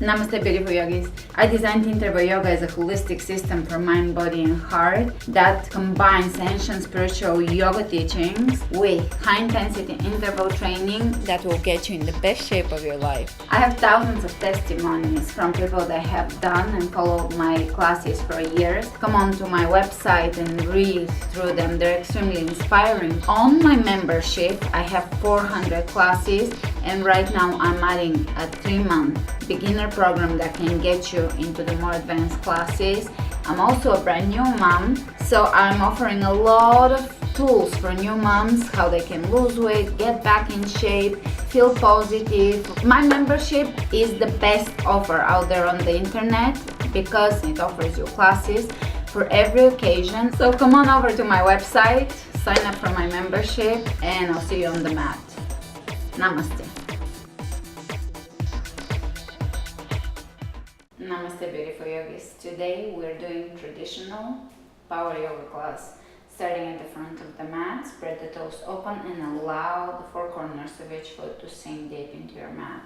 Namaste, beautiful yogis. I designed interval yoga as a holistic system for mind, body, and heart that combines ancient spiritual yoga teachings with high-intensity interval training that will get you in the best shape of your life. I have thousands of testimonies from people that have done and followed my classes for years. Come on to my website and read through them. They're extremely inspiring. On my membership, I have 400 classes, and right now I'm adding a 3-month beginner program that can get you into the more advanced classes. I'm also a brand new mom, so I'm offering a lot of tools for new moms, how they can lose weight, get back in shape, feel positive. My membership is the best offer out there on the internet because it offers you classes for every occasion. So come on over to my website, sign up for my membership, and I'll see you on the mat. Namaste. Namaste, beautiful yogis. Today we're doing traditional power yoga class. Starting at the front of the mat, spread the toes open and allow the 4 corners of each foot to sink deep into your mat.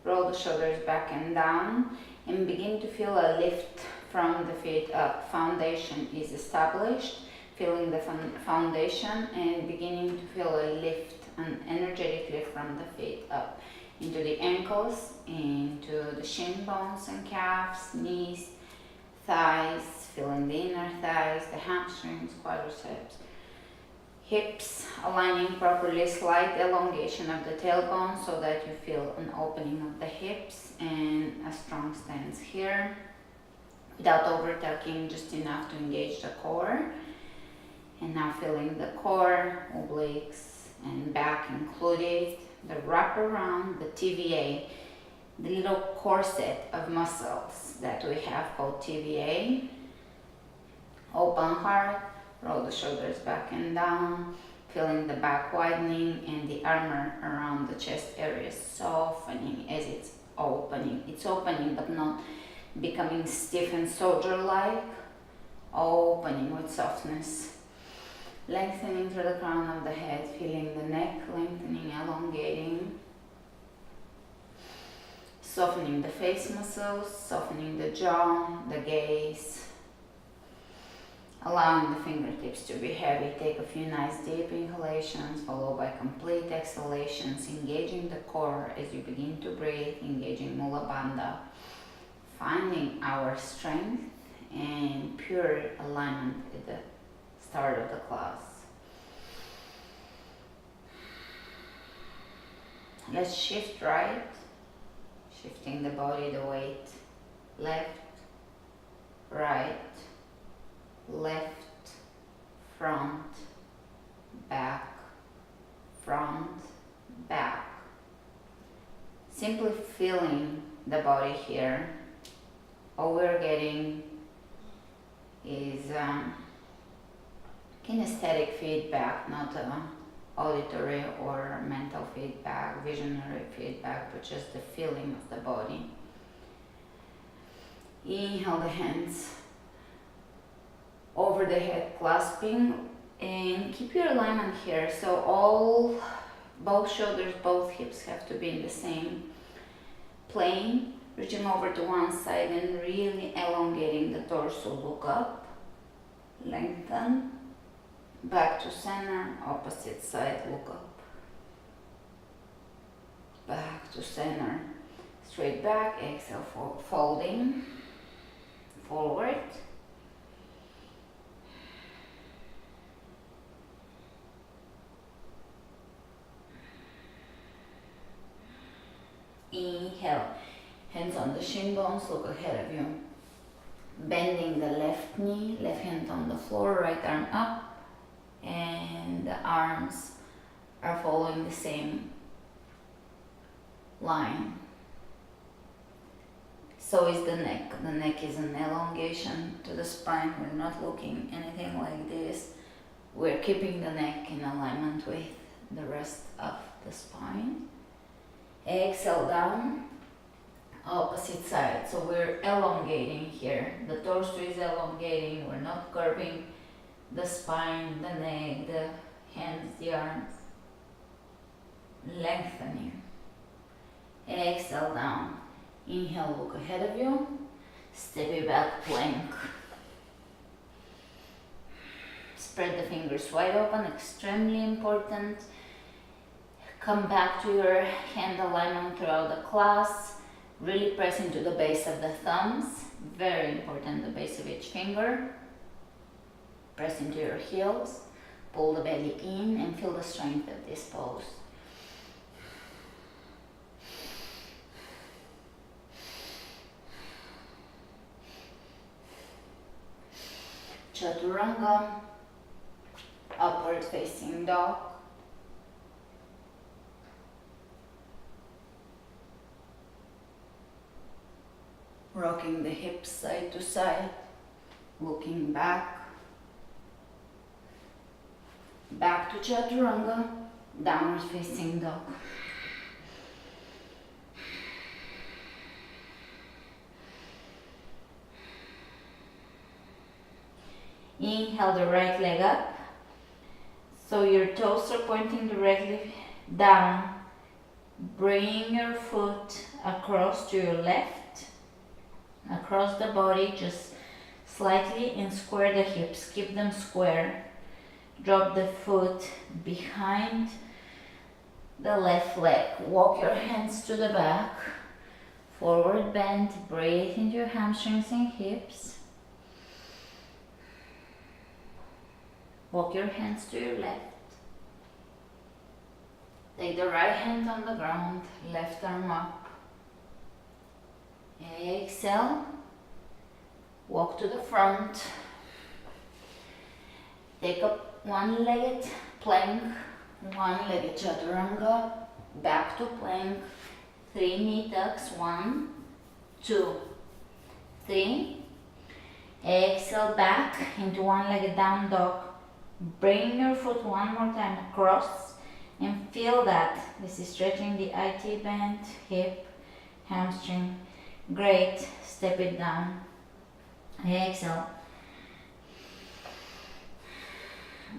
Roll the shoulders back and down and begin to feel a lift from the feet up. Foundation is established. Feeling the foundation and beginning to feel a lift, an energetic lift from the feet up into the ankles, into the shin bones and calves, knees, thighs, feeling the inner thighs, the hamstrings, quadriceps, hips aligning properly, slight elongation of the tailbone so that you feel an opening of the hips and a strong stance here without over tucking, just enough to engage the core. And now feeling the core, obliques and back included, the wrap around, the TVA, the little corset of muscles that we have called TVA. Open heart, roll the shoulders back and down, feeling the back widening and the armor around the chest area softening as it's opening. It's opening but not becoming stiff and soldier-like, opening with softness. Lengthening through the crown of the head, feeling the neck lengthening, elongating. Softening the face muscles, softening the jaw, the gaze. Allowing the fingertips to be heavy. Take a few nice deep inhalations followed by complete exhalations, engaging the core as you begin to breathe, engaging Mula Bandha. Finding our strength and pure alignment with the start of the class. Let's shift right, shifting the body, the weight, left, right, left, front, back, simply feeling the body here. All we're getting is kinesthetic feedback, not auditory or mental feedback, visionary feedback, but just the feeling of the body. Inhale the hands over the head, clasping, and keep your alignment here. So both shoulders, both hips have to be in the same plane. Reaching over to one side and really elongating the torso. Look up, lengthen. Back to center, opposite side, look up. Back to center, straight back, exhale, folding, forward. Inhale, hands on the shin bones, look ahead of you. Bending the left knee, left hand on the floor, right arm up. And the arms are following the same line. So is the neck. The neck is an elongation to the spine. We're not looking anything like this. We're keeping the neck in alignment with the rest of the spine. Exhale down, opposite side. So we're elongating here. The torso is elongating. We're not curving the spine, the neck, the hands, the arms. Lengthening. Exhale down. Inhale, look ahead of you. Steppy back plank. Spread the fingers wide open, extremely important. Come back to your hand alignment throughout the class. Really press into the base of the thumbs. Very important, the base of each finger. Press into your heels. Pull the belly in and feel the strength of this pose. Chaturanga, upward facing dog. Rocking the hips side to side, looking back. Back to Chaturanga, downward facing dog. Inhale the right leg up, so your toes are pointing directly down. Bring your foot across to your left, across the body, just slightly, and square the hips, keep them square. Drop the foot behind the left leg. Walk your hands to the back, forward bend, breathe into your hamstrings and hips. Walk your hands to your left. Take the right hand on the ground, left arm up. Exhale. Walk to the front. Take up one-legged plank, one-legged chaturanga, back to plank, 3 knee tucks, 1, 2, 3. Exhale back into one-legged down dog. Bring your foot one more time across and feel that. This is stretching the IT band, hip, hamstring. Great. Step it down. Exhale.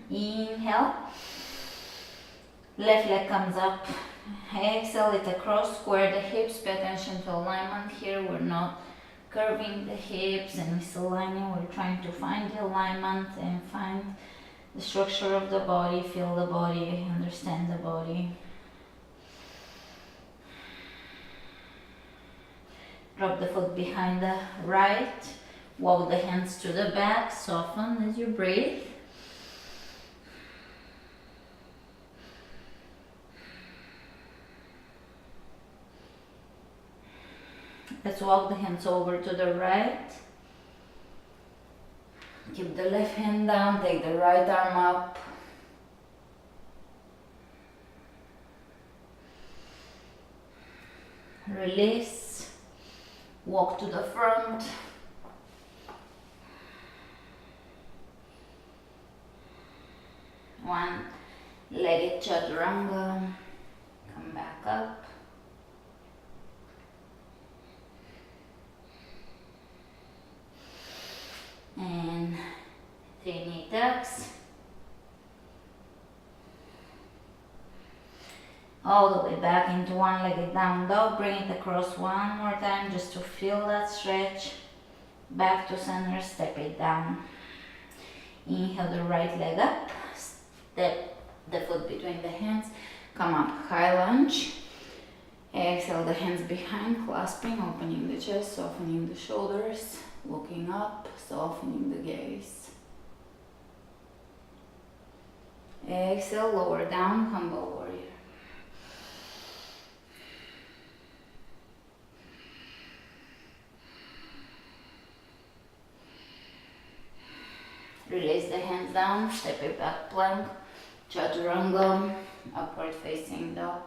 Inhale. Left leg comes up. Exhale it across. Square the hips. Pay attention to alignment here. We're not curving the hips and misaligning. We're trying to find the alignment and find the structure of the body, feel the body, understand the body. Drop the foot behind the right. Walk the hands to the back. Soften as you breathe. Let's walk the hands over to the right. Keep the left hand down, take the right arm up. Release. Walk to the front. One-legged chaturanga. Come back up. And 3 knee tucks. All the way back into one-legged down dog. Bring it across one more time just to feel that stretch. Back to center, step it down. Inhale the right leg up. Step the foot between the hands. Come up, high lunge. Exhale the hands behind, clasping, opening the chest, softening the shoulders. Looking up, softening the gaze. Exhale, lower down, humble warrior. Release the hands down, step it back plank, chaturanga, upward facing dog,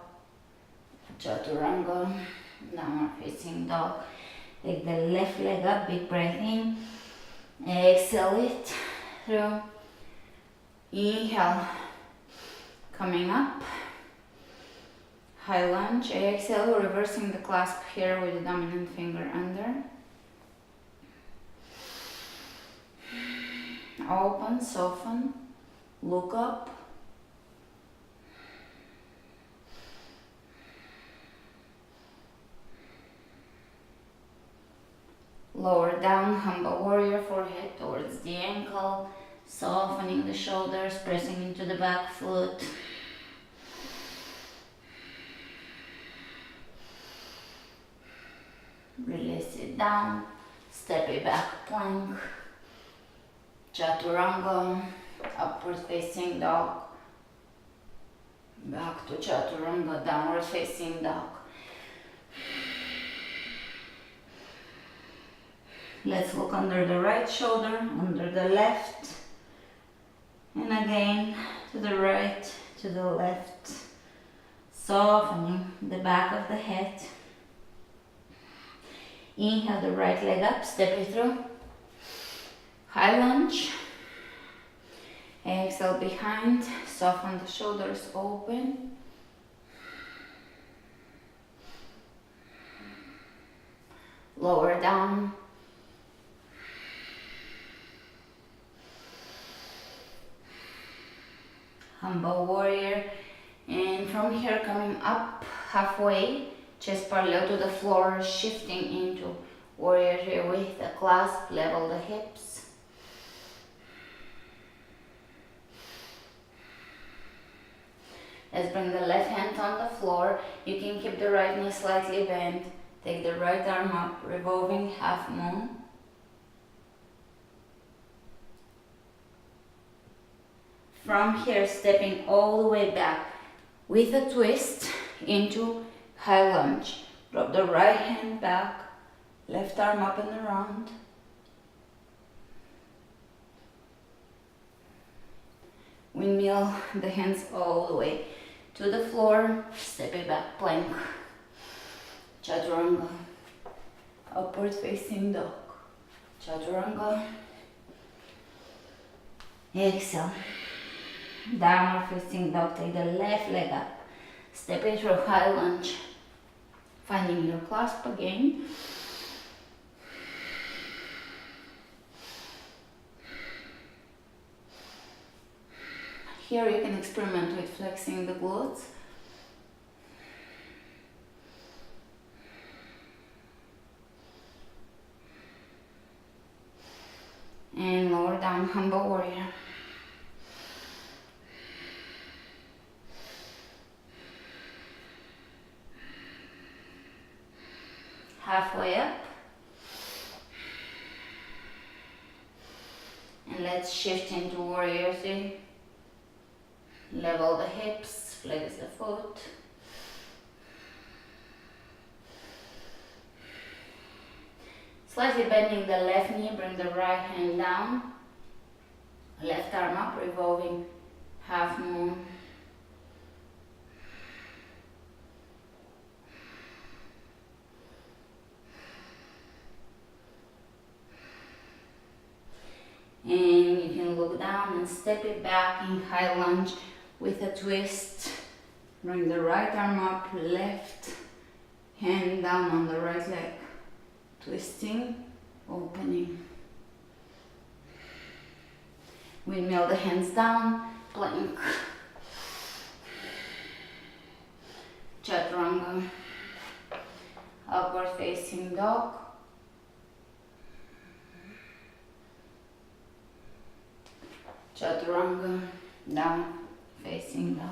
chaturanga, downward facing dog. Take the left leg up, big breath in. Exhale it through. Inhale, coming up. High lunge. Exhale, reversing the clasp here with the dominant finger under. Open, soften, look up. Lower down, humble warrior, forehead towards the ankle, softening the shoulders, pressing into the back foot. Release it down, step it back, plank, chaturanga, upward facing dog, back to chaturanga, downward facing dog. Let's look under the right shoulder, under the left, and again to the right, to the left, softening the back of the head. Inhale the right leg up, step it through, high lunge. Exhale behind, soften the shoulders, open. Lower down. Humble warrior, and from here coming up halfway, chest parallel to the floor, shifting into warrior here with the clasp, level the hips. Let's bring the left hand on the floor. You can keep the right knee slightly bent. Take the right arm up, revolving half moon. From here, stepping all the way back with a twist into high lunge. Drop the right hand back, left arm up and around. Windmill the hands all the way to the floor, step it back, plank, chaturanga, upward facing dog, chaturanga, exhale. Downward facing dog, take the left leg up, step it through high lunge, finding your clasp again. Here you can experiment with flexing the glutes. And lower down, humble warrior. Halfway up, and let's shift into warrior 3. Level the hips, flex the foot. Slightly bending the left knee, bring the right hand down, left arm up, revolving half moon. And you can look down and step it back in high lunge with a twist. Bring the right arm up, left hand down on the right leg. Twisting, opening. Windmill the hands down, plank. Chaturanga, upward facing dog. Chaturanga, down facing dog.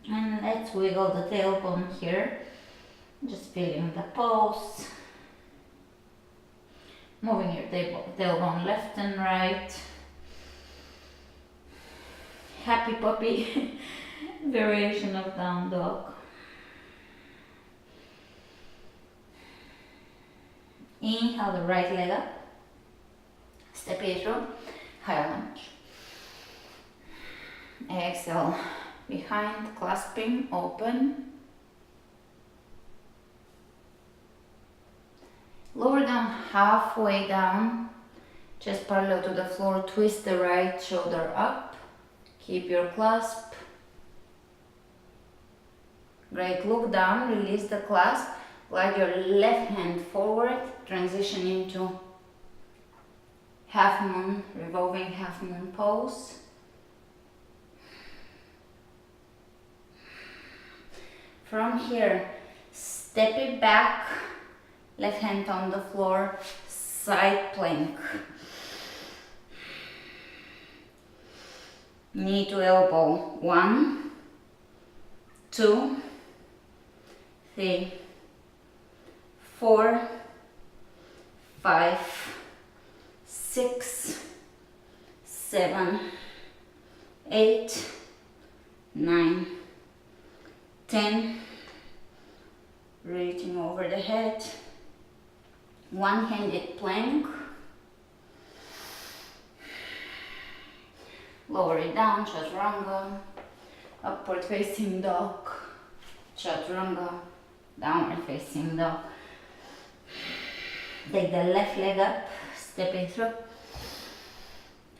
And let's wiggle the tailbone here, just feeling the pulse, moving your tailbone left and right. Happy puppy variation of down dog. Inhale the right leg up, step it through, high lunge. Exhale. Behind, clasping, open. Lower down, halfway down, Chest parallel to the floor, twist the right shoulder up, keep your clasp. Great, look down, release the clasp, glide your left hand forward, transition into half moon, revolving half moon pose. From here, step it back, left hand on the floor, side plank. Knee to elbow, 1, 2, 3, 4, 5, 6, 7, 8, 9, 10. Reaching over the head. One-handed plank. Lower it down, chaturanga. Upward facing dog. Chaturanga. Downward facing dog. Take the left leg up, step it through.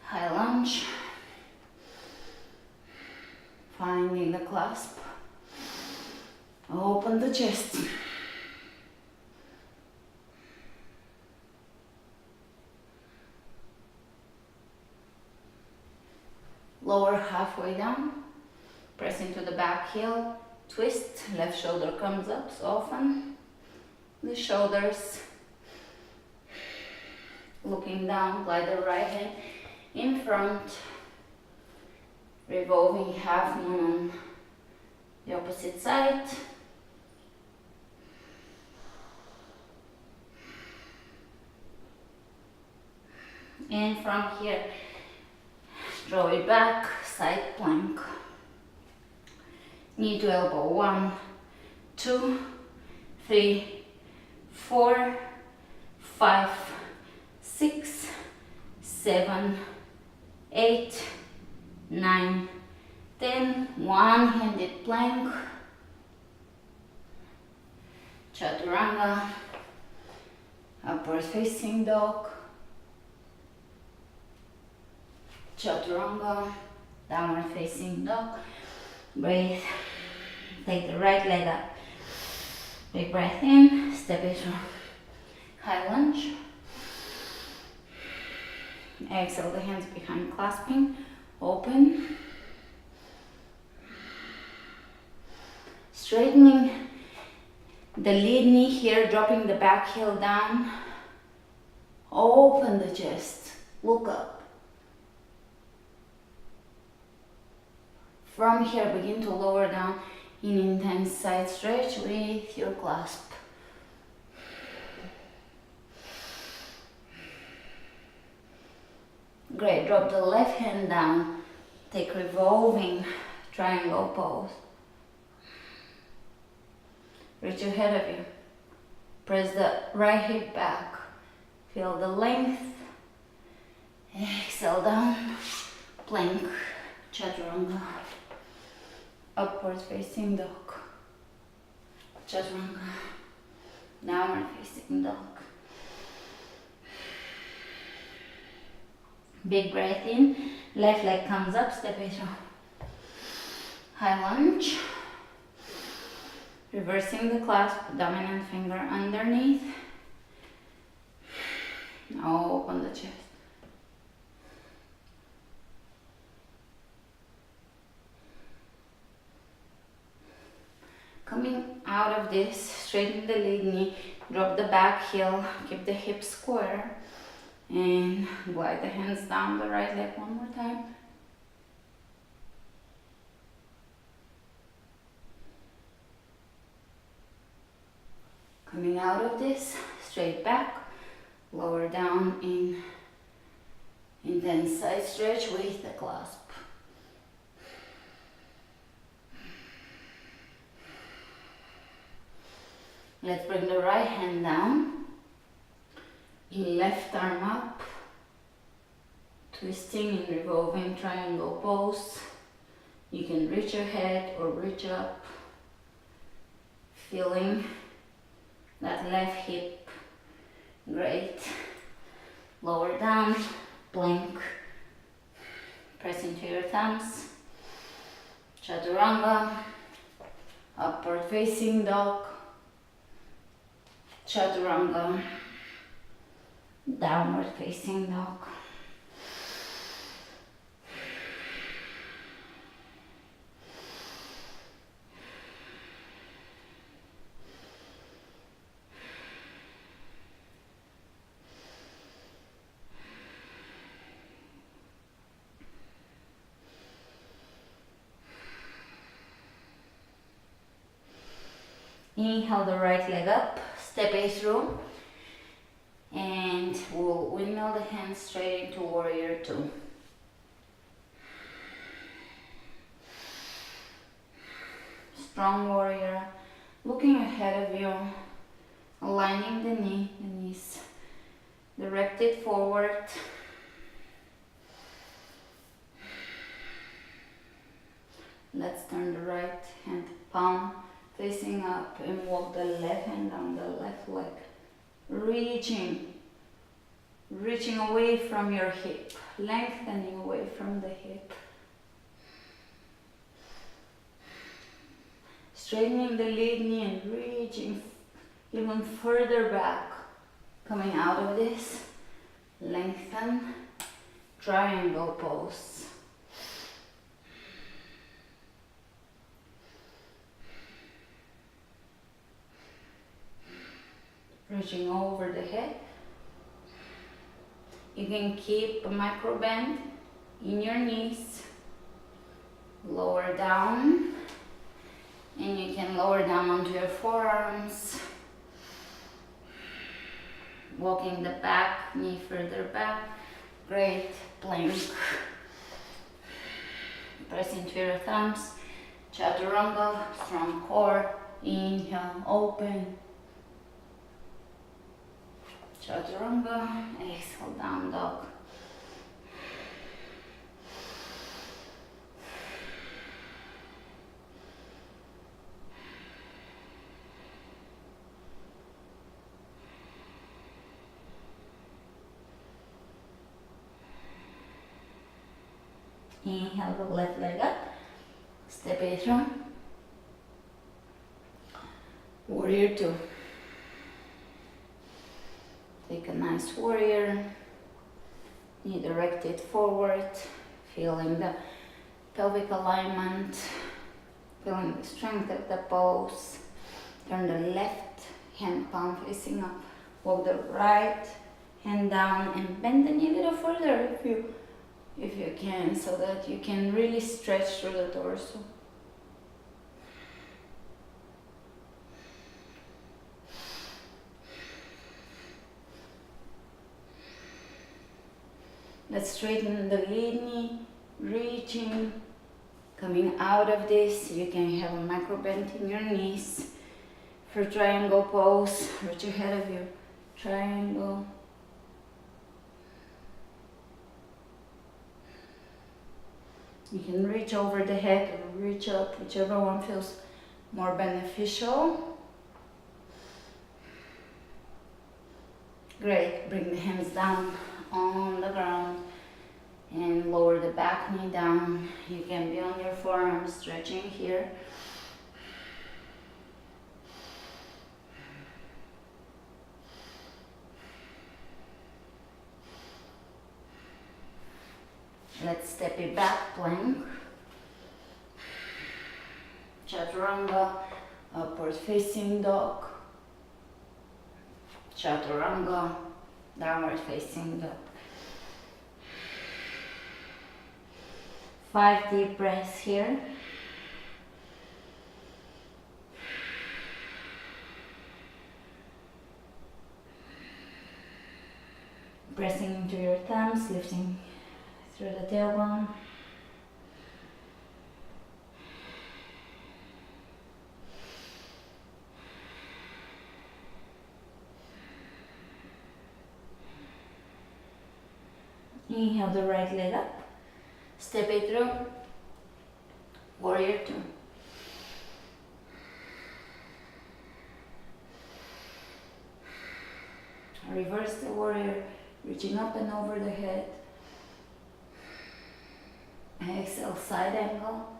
High lunge. Finding the clasp. Open the chest. Lower halfway down. Press into the back heel. Twist. Left shoulder comes up. Soften the shoulders. Looking down. Glide the right hand in front. Revolving half moon on the opposite side. And from here, draw it back, side plank. Knee to elbow, 1, 2, 3, 4, 5, 6, 7, 8, 9, 10. One-handed plank. Chaturanga. Upward facing dog. Chaturanga. Downward facing dog. Breathe. Take the right leg up. Big breath in. Step it through. High lunge. Exhale the hands behind, clasping. Open. Straightening the lead knee here, dropping the back heel down. Open the chest. Look up. From here, begin to lower down in intense side stretch with your clasp. Great, drop the left hand down. Take revolving triangle pose. Reach ahead of you. Press the right hip back. Feel the length. Exhale down. Plank. Chaturanga. Upward facing dog. Chaturanga. Downward facing dog. Big breath in. Left leg comes up. Step it through. High lunge. Reversing the clasp. Dominant finger underneath. Now open the chest. Coming out of this, straighten the lead knee, drop the back heel, keep the hips square, and glide the hands down the right leg one more time. Coming out of this, straight back, lower down in intense side stretch with the clasp. Let's bring the right hand down, left arm up, twisting in revolving triangle pose. You can reach your head or reach up, feeling that left hip. Great. Lower down, plank. Press into your thumbs. Chaturanga. Upward facing dog. Chaturanga. Downward facing dog. Inhale the right leg up, step A through, and we'll windmill the hands straight into warrior two. Strong warrior, looking ahead of you, aligning the knees directed forward. Let's turn the right hand palm facing up and walk the left hand down the left leg, reaching away from your hip, lengthening away from the hip, straightening the lead knee and reaching even further back. Coming out of this, lengthen, triangle pose. Reaching over the head. You can keep a micro bend in your knees. Lower down. And you can lower down onto your forearms. Walking the back, knee further back. Great plank. Press into your thumbs. Chaturanga, strong core. Inhale, open. Chaturanga, exhale, down dog. Inhale the left leg up, step A through. Warrior two. Take a nice warrior, knee directed forward, feeling the pelvic alignment, feeling the strength of the pose. Turn the left hand palm facing up, walk the right hand down and bend the knee a little further if you can, so that you can really stretch through the torso. Let's straighten the lead knee, reaching, coming out of this. You can have a micro bend in your knees. For triangle pose, reach ahead of you, triangle. You can reach over the head or reach up, whichever one feels more beneficial. Great, bring the hands down on the ground and lower the back knee down. You can be on your forearms, stretching here. Let's step it back, plank. Chaturanga, upward facing dog. Chaturanga, downward facing dog. 5 deep breaths here. Pressing into your thumbs, lifting through the tailbone. Inhale the right leg up. Step it through. Warrior two. Reverse the warrior. reaching up and over the head. Exhale, side angle.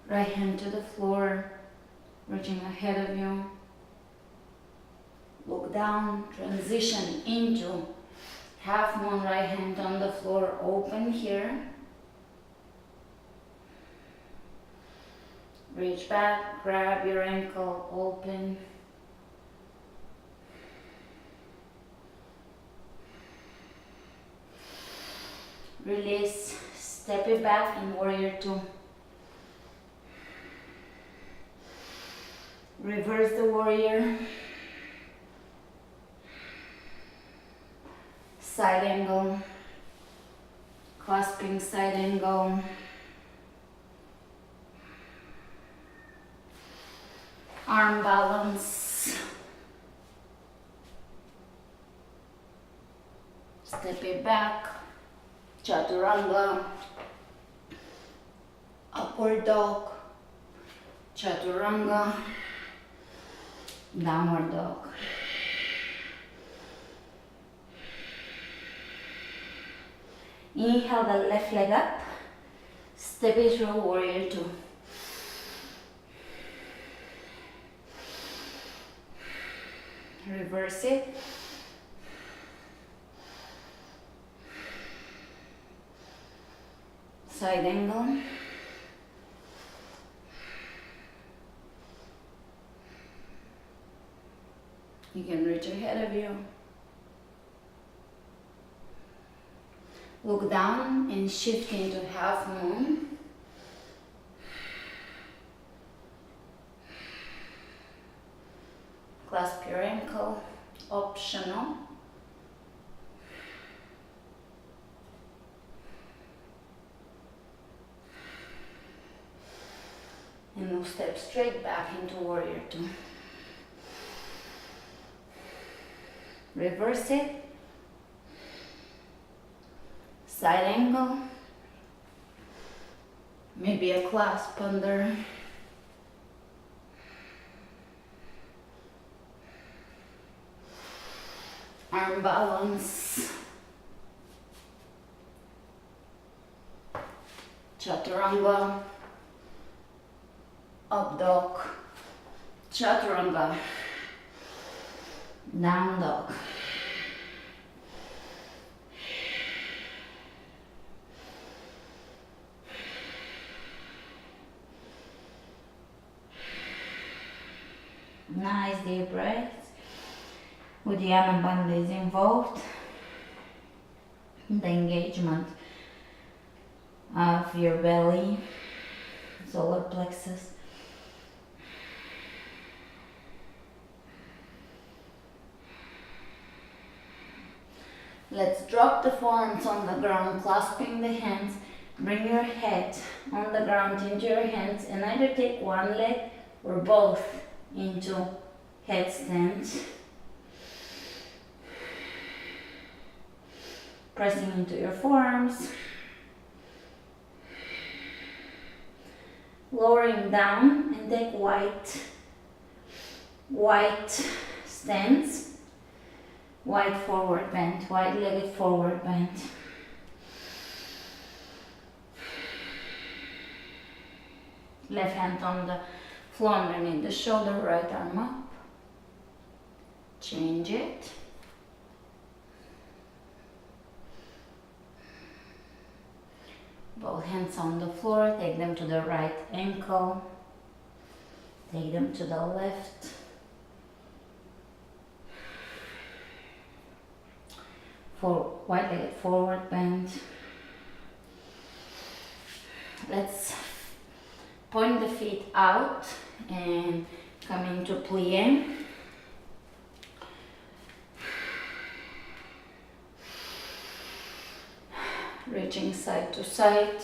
Right hand to the floor, reaching ahead of you. Look down, transition into half moon, right hand on the floor, open here. Reach back, grab your ankle, open. Release, step it back in warrior two. Reverse the warrior. Side angle. Clasping side angle. Arm balance. Step it back. Chaturanga. Upward dog. Chaturanga. Downward dog. Inhale the left leg up. Step it through warrior two. Reverse it. Side angle. You can reach ahead of you. Look down and shift into half moon. Clasp your ankle, optional. And we'll step straight back into warrior two. Reverse it. Side angle. Maybe a clasp under. Arm balance. Chaturanga. Up dog. Chaturanga. Down dog. Nice deep breaths. Uddiyana Bandha is involved. The engagement of your belly, solar plexus. Let's drop the forearms on the ground, clasping the hands. Bring your head on the ground into your hands and either take one leg or both into headstand. Pressing into your forearms. Lowering down and take wide stance. Wide forward bend, wide-legged forward bend. Left hand on the floor underneath the shoulder, right arm up. Change it. Both hands on the floor, take them to the right ankle. Take them to the left. For wide-legged forward bend. Let's point the feet out and come into plie. Reaching side to side.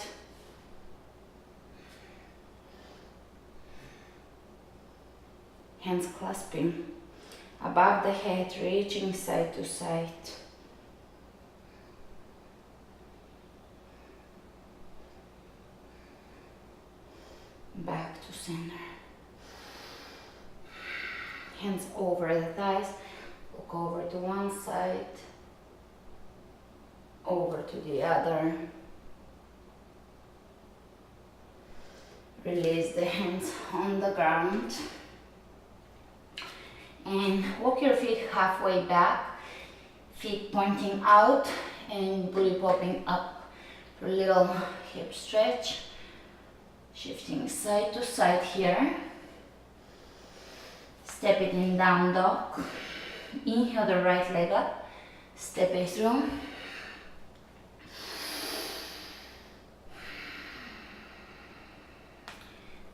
Hands clasping above the head, reaching side to side. Back to center. Hands over the thighs. Look over to one side. over to the other. Release the hands on the ground. And walk your feet halfway back, feet pointing out and booty popping up for a little hip stretch. Shifting side to side here. Step it in down dog. Inhale the right leg up, step it through.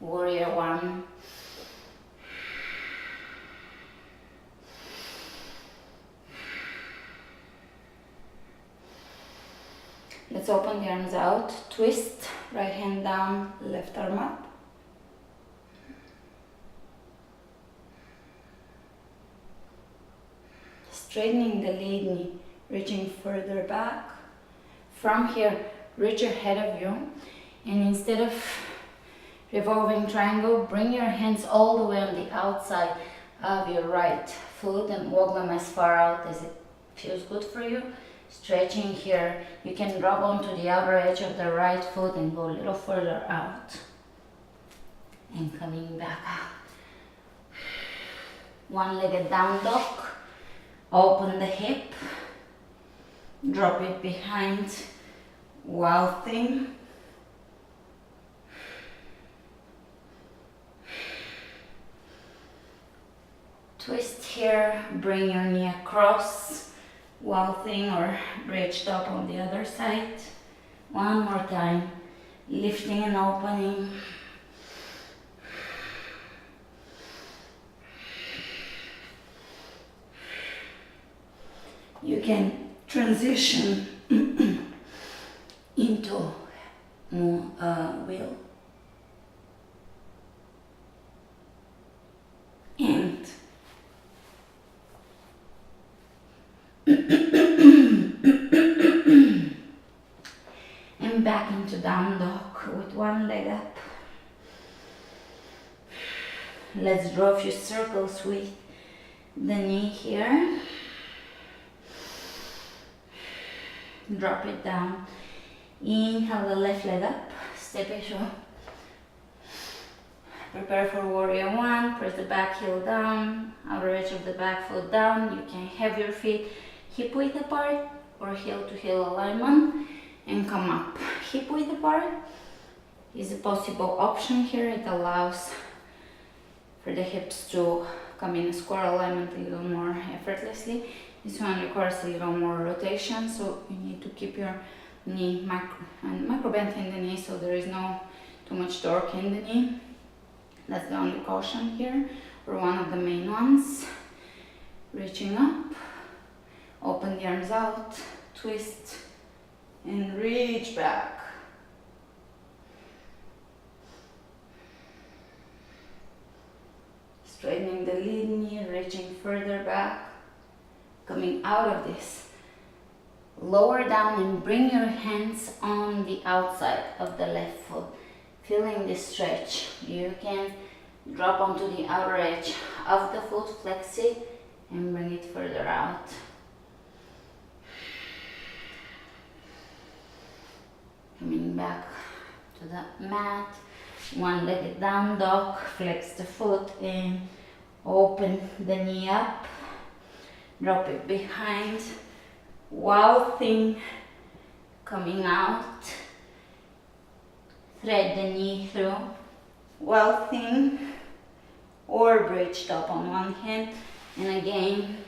Warrior one. Let's open the arms out, twist, right hand down, left arm up. Straightening the lead knee, reaching further back. From here, reach ahead of you, and instead of revolving triangle, bring your hands all the way on the outside of your right foot and walk them as far out as it feels good for you. Stretching here, you can drop onto the outer edge of the right foot and go a little further out. And coming back out. One-legged down dog. Open the hip. Drop it behind. Wild thing. Twist here, bring your knee across. Wild thing or bridge top on the other side. One more time, lifting and opening. You can transition into wheel. And and back into down dog with one leg up. Let's draw a few circles with the knee here. Drop it down. Inhale the left leg up, step it through. Prepare for warrior one, press the back heel down, outer edge of the back foot down. You can have your feet hip width apart or heel to heel alignment and come up. Hip width apart is a possible option here. It allows for the hips to come in a square alignment a little more effortlessly. This one requires a little more rotation, so you need to keep your knee micro bend in the knee so there is no too much torque in the knee. That's the only caution here, or one of the main ones. Reaching up, open the arms out, twist, and reach back. Straightening the lead knee, reaching further back. Coming out of this, lower down and bring your hands on the outside of the left foot. Feeling this stretch, you can drop onto the outer edge of the foot, flex it, and bring it further out. Coming back to the mat, one-legged down dog, flex the foot and open the knee up. Drop it behind, wild thing, coming out, thread the knee through, wild thing, or bridge top on one hand, and again,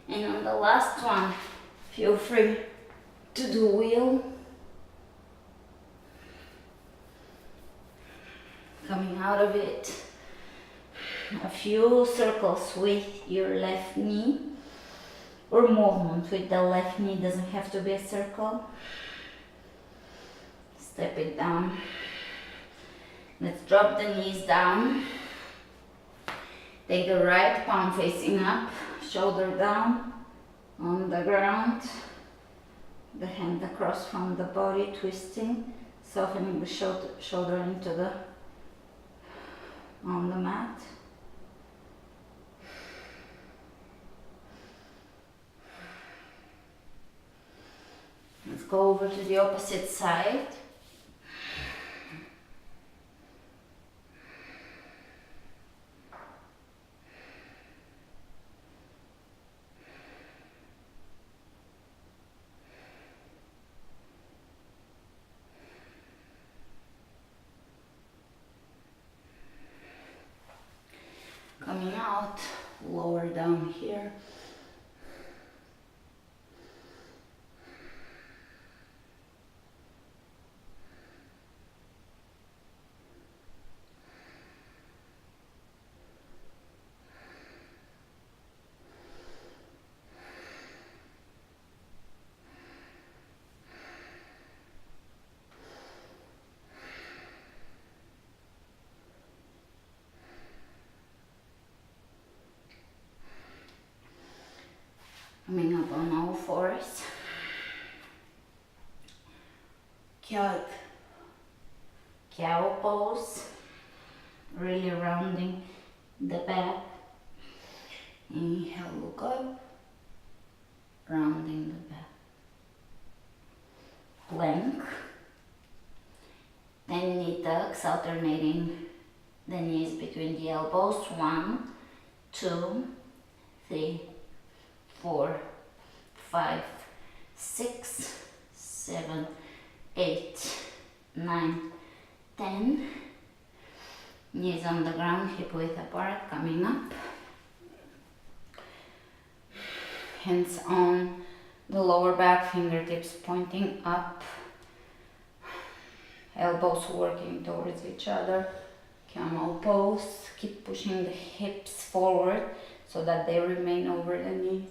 and on the last one, feel free to do wheel. Coming out of it, a few circles with your left knee, or movement with the left knee, doesn't have to be a circle. Step it down. Let's drop the knees down. Take the right palm facing up, shoulder down on the ground. the hand across from the body, twisting, softening the shoulder into the on the mat. Let's go over to the opposite side. Coming out, lower down here. Coming up on all fours. Cow pose. Really rounding the back. Inhale, look up. Rounding the back. Plank. Then knee tucks, alternating the knees between the elbows. 1, 2, 3, 4, 5, 6, 7, 8, 9, 10. Knees on the ground, hip width apart, coming up. Hands on the lower back, fingertips pointing up. Elbows working towards each other. Camel pose. Keep pushing the hips forward so that they remain over the knees.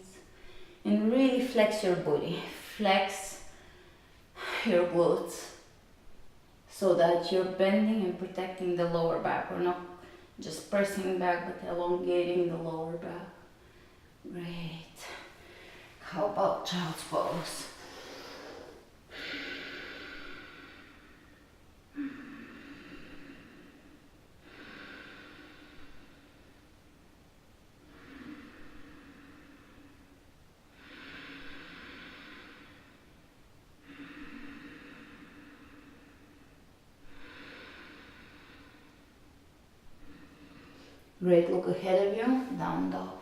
And really flex your booty. Flex your glutes so that you're bending and protecting the lower back. We're not just pressing back but elongating the lower back. Great. How about child's pose? Great, look ahead of you, down dog.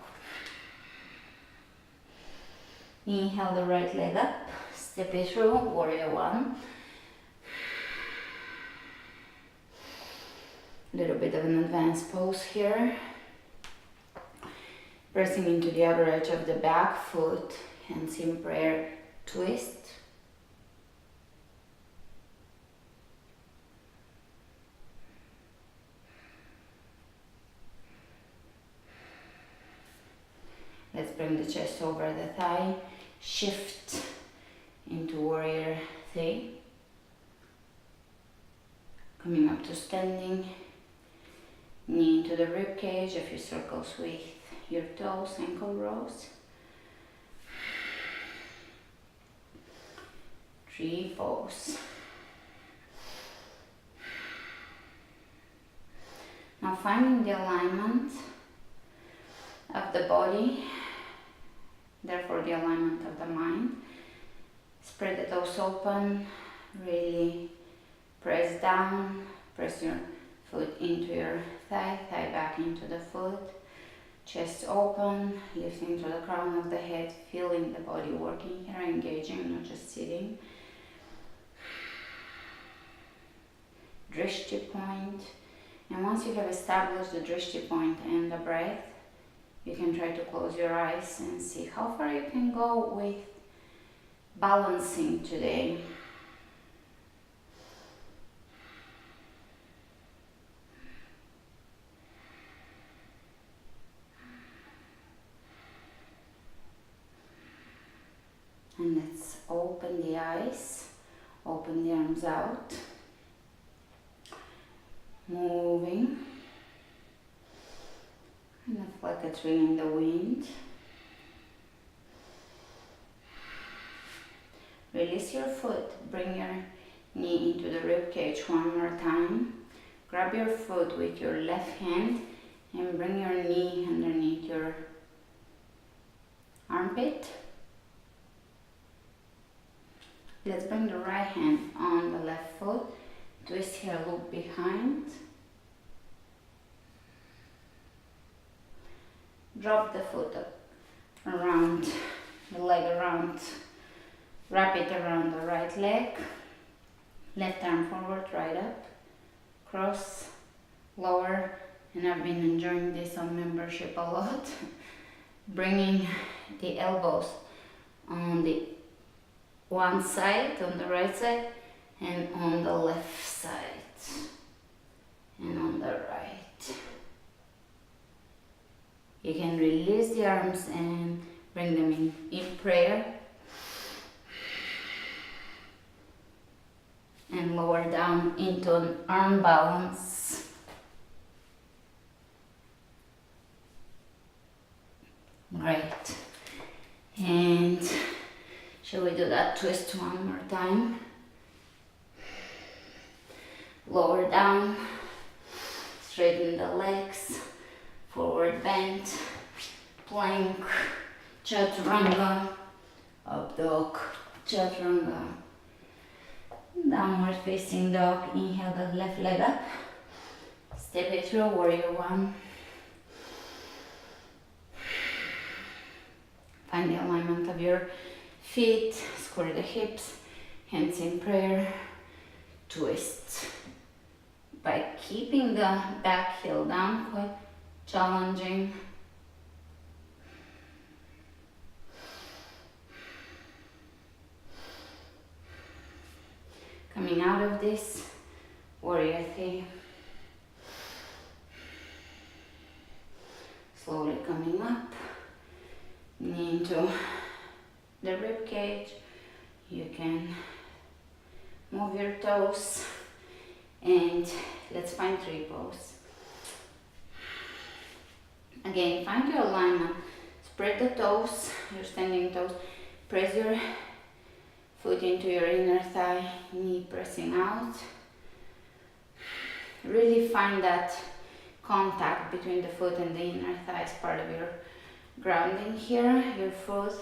Inhale the right leg up, step it through, warrior 1. Little bit of an advanced pose here. Pressing into the outer edge of the back foot, hands in prayer, twist. Let's bring the chest over the thigh, shift into warrior 3. Coming up to standing, knee into the rib cage, a few circles with your toes, ankle rolls. 3 pose. Now finding the alignment of the body, therefore the alignment of the mind. Spread the toes open, really press down, press your foot into your thigh, thigh back into the foot, chest open, lifting to the crown of the head, feeling the body working here, engaging, not just sitting. Drishti point, and once you have established the drishti point and the breath, you can try to close your eyes and see how far you can go with balancing today. And let's open the eyes, open the arms out, moving. Kind of like a tree in the wind. Release your foot, bring your knee into the rib cage one more time. Grab your foot with your left hand and bring your knee underneath your armpit. Let's bring the right hand on the left foot, twist here, loop behind. Drop the foot up, around the leg around, wrap it around the right leg, left arm forward, right up, cross, lower, and I've been enjoying this on membership a lot. Bringing the elbows on the one side, on the right side, and on the left side, and on the right. You can release the arms and bring them in prayer. And lower down into an arm balance. Great. And shall we do that twist one more time? Lower down, straighten the legs, forward bend, plank, chaturanga, up dog, chaturanga, downward facing dog. Inhale the left leg up, step it through, warrior one. Find the alignment of your feet, square the hips, hands in prayer, twist. By keeping the back heel down, quite challenging. Coming out of this, warrior three. Slowly coming up, knee into the rib cage. You can move your toes and let's find tree pose. Again, find your alignment. Spread the toes, your standing toes. Press your foot into your inner thigh, knee pressing out. Really find that contact between the foot and the inner thigh as part of your grounding here. Your foot,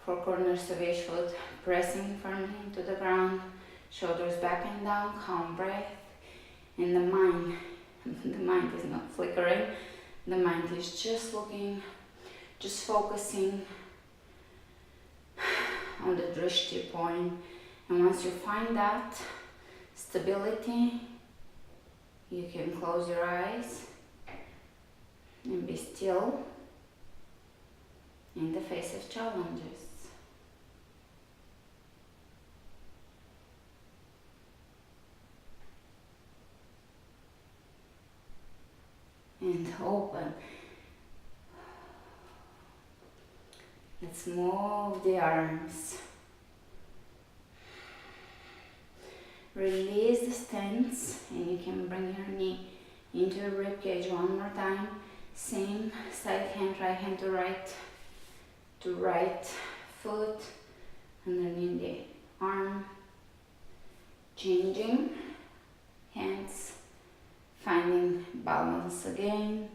four corners of each foot, pressing firmly into the ground. Shoulders back and down, calm breath. And the mind is not flickering. The mind is just looking, just focusing on the drishti point. And once you find that stability, you can close your eyes and be still in the face of challenges. And open. Let's move the arms. Release the stance and you can bring your knee into your rib cage one more time. Same side hand, right hand to right foot underneath the arm. Changing hands. Finding balance again.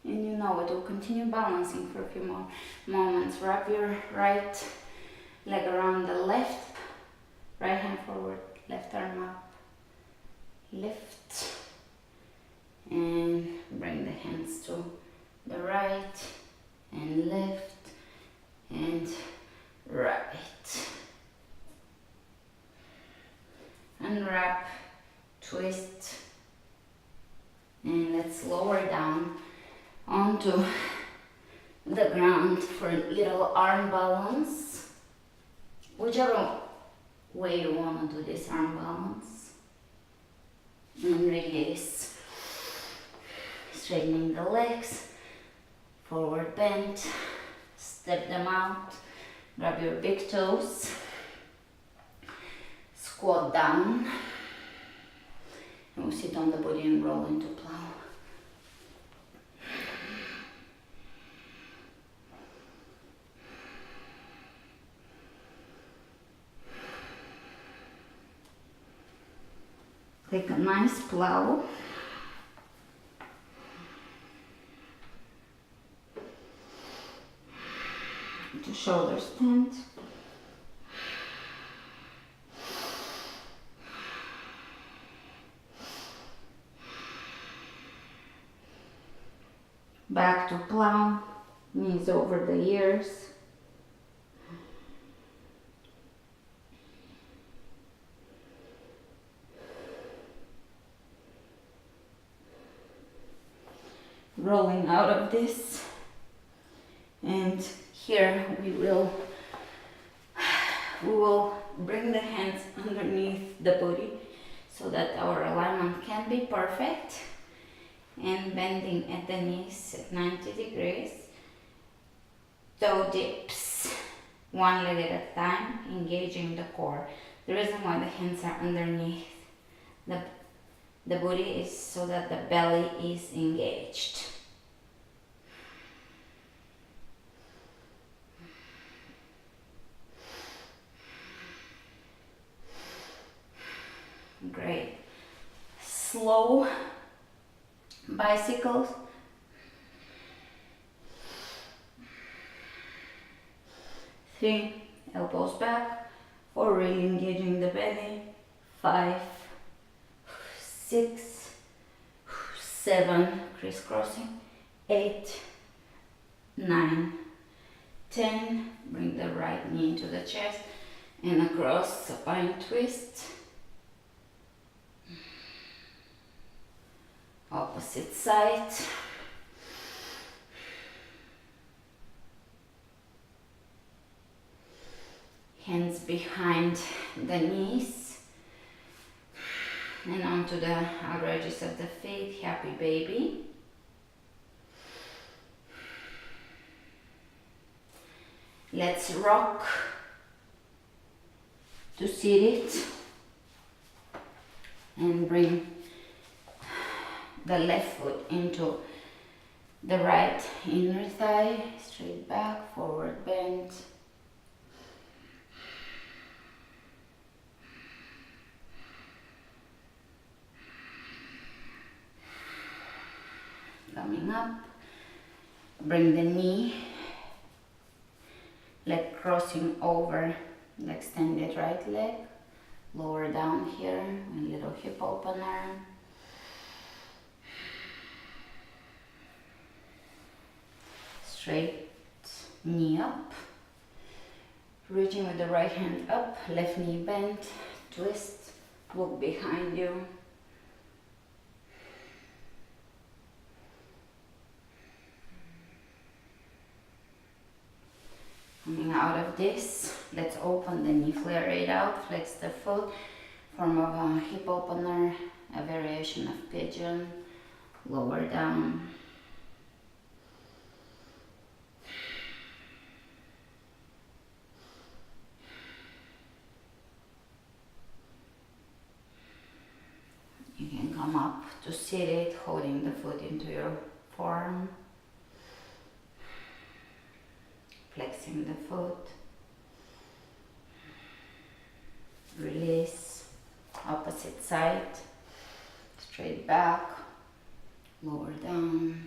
And you know it, will continue balancing for a few more moments. Wrap your right leg around the left, right hand forward, left arm up. Lift and bring the hands to the right and lift and right. Unwrap, twist, and let's lower down onto the ground for a little arm balance. Whichever way you want to do this arm balance. And release. Straightening the legs, forward bend, step them out, grab your big toes. Squat down, and we'll sit on the body and roll into plow. Take a nice plow. To shoulder stand. Back to plow, knees over the ears. Rolling out of this, and here we will bring the hands underneath the body so that our alignment can be perfect, and bending at the knees at 90 degrees, toe dips, one leg at a time, engaging the core. The reason why the hands are underneath the body is so that the belly is engaged. Great. Slow bicycles. Three, elbows back. Four, really engaging the belly. 5, 6, 7, crisscrossing. 8, 9, 10. Bring the right knee into the chest and across, supine twist. Opposite side. Hands behind the knees and onto the outer edges of the feet. Happy baby. Let's rock to seated and bring the left foot into the right inner thigh, straight back, forward bend. Coming up, bring the knee, leg crossing over the extended right leg, lower down here, a little hip opener. Straight knee up, reaching with the right hand up, left knee bent, twist, look behind you. Coming out of this, let's open the knee, flare it out, flex the foot, form of a hip opener, a variation of pigeon, lower down. You can come up to seated, holding the foot into your forearm, flexing the foot, release, opposite side, straight back, lower down.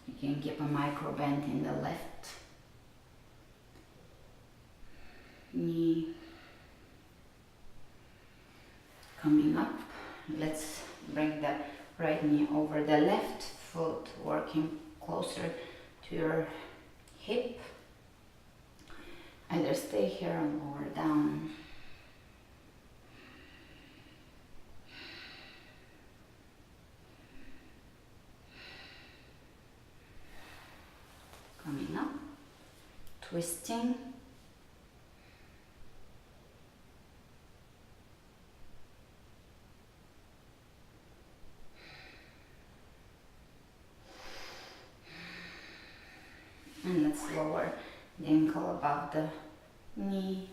You can keep a micro bend in the left knee. Coming up, let's bring the right knee over the left foot, working closer to your hip. Either stay here or lower down. Coming up, twisting. And let's lower the ankle above the knee.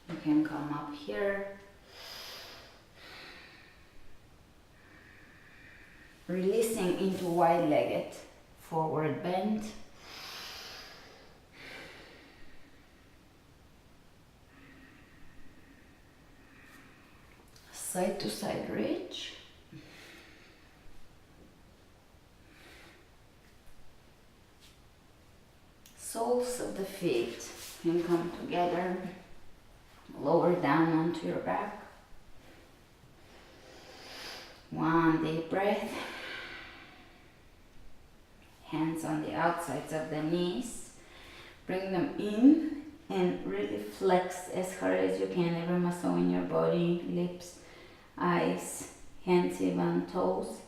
You can come up here. Releasing into wide-legged Forward bend. Side to side reach. Soles of the feet can come together. Lower down onto your back. One deep breath. Hands on the outsides of the knees. Bring them in and really flex as hard as you can every muscle in your body, lips, eyes, hands, even toes.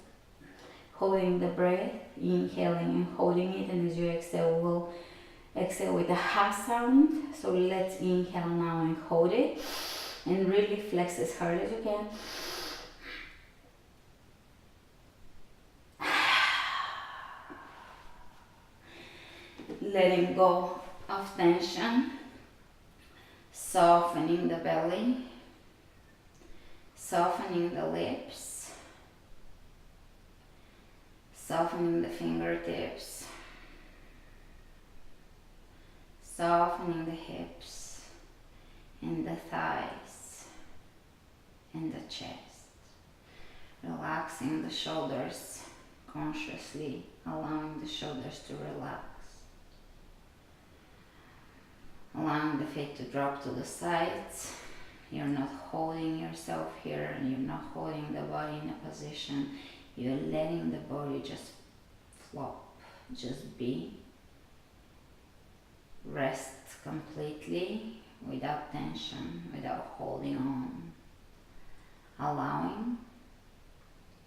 Holding the breath, inhaling and holding it, and as you exhale, we'll exhale with a ha sound. So let's inhale now and hold it, and really flex as hard as you can. Letting go of tension, softening the belly, softening the lips, softening the fingertips, softening the hips and the thighs and the chest, relaxing the shoulders, consciously allowing the shoulders to relax. Allowing the feet to drop to the sides. You're not holding yourself here, and you're not holding the body in a position. You're letting the body just flop, just be. Rest completely, without tension, without holding on. Allowing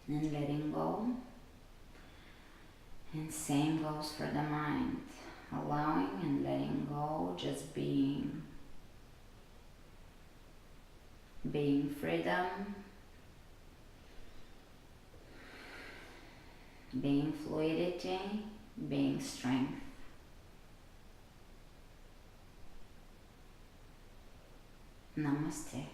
and letting go. And same goes for the mind. Allowing and letting go, just being. Being freedom, being fluidity, being strength. Namaste.